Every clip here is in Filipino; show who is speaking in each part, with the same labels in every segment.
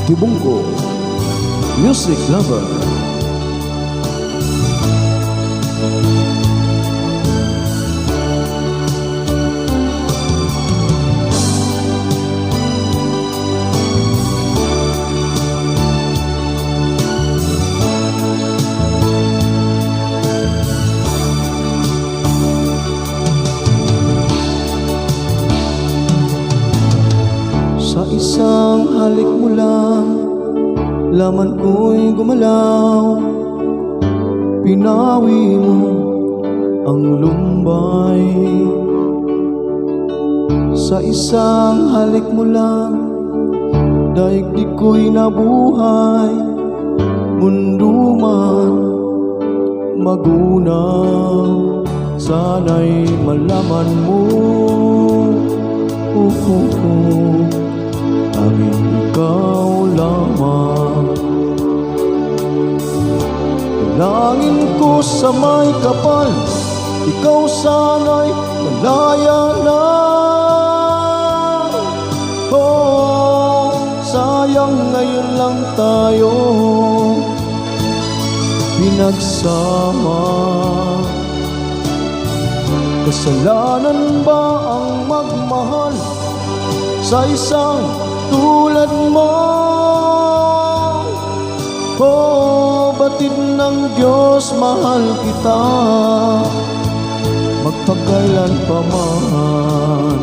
Speaker 1: Tibungko Music Lover. Sa isang halik mo lang, laman ko'y gumalaw. Pinawi mo ang lumbay. Sa isang halik mo lang, daigdig ko'y nabuhay. Mundo man magunaw, sana'y malaman mo. Tanging ikaw lamang. Dalangin ko sa may kapal, ikaw sana'y malaya na. Oh, sayang ngayon lang tayo pinagsama. Kasalanan ba ang magmahal sa isang tulad mo? Oh, batid ng Diyos, mahal kita magpakailan pa man.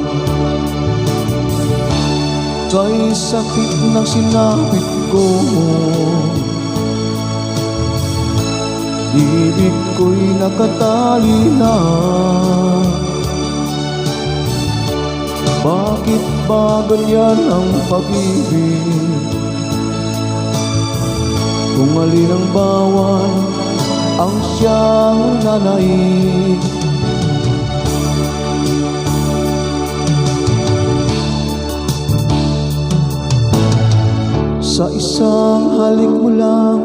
Speaker 1: Kay sakit ng sinapit ko, ibig ko'y nakatali na. Bakit ba ganyan ang pag-ibig? Kung alin ang bawal ang siyang nanaig. Sa isang halik mo lang,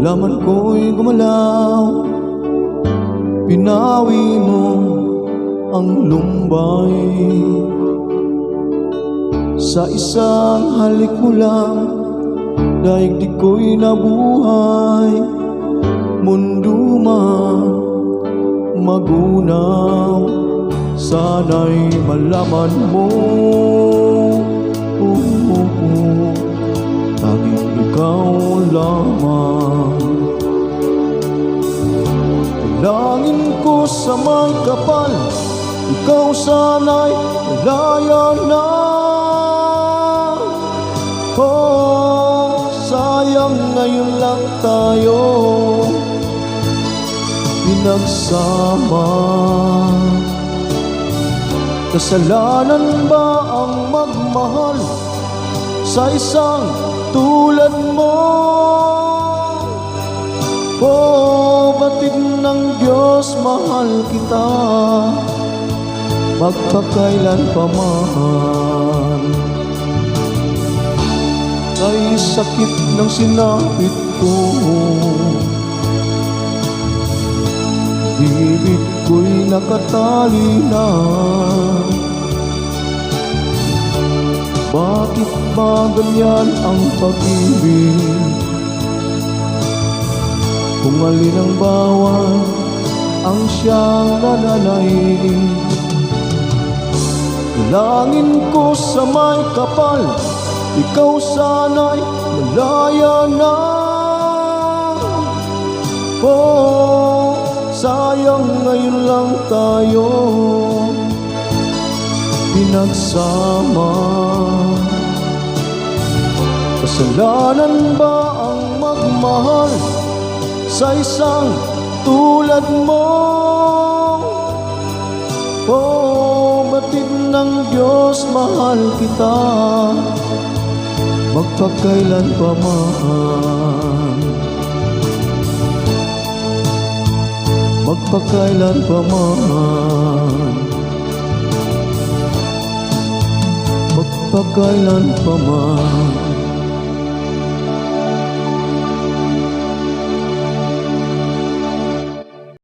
Speaker 1: laman ko'y gumalaw. Pinawi mo ang lumbay. Sa isang halik mo lang, daigdig ko'y nabuhay. Mundo man magunaw, sana'y malaman mo. Tanging ikaw lamang. Dalangin ko sa may kapal, ikaw sana'y malaya na. Oh, sayang ngayon lang tayo pinagsama. Kasalanan ba ang magmahal sa isang tulad mo? Oh, batid ng Diyos, mahal kita magpakailan pa man. Kay sakit ng sinapit ko, bibig ko'y nakatali na. Bakit ba ganyan ang pag-ibig? Kung alin ang bawal ang siyang nananaig. Dalangin ko sa may kapal, ikaw sana'y malaya na. Oh, sayang ngayon lang tayo pinagsama. Kasalanan ba ang magmahal sa isang tulad mo? Oh, batid ng Diyos, mahal kita magpakailan pa man. Magpakailan pa man. Magpakailan pa man.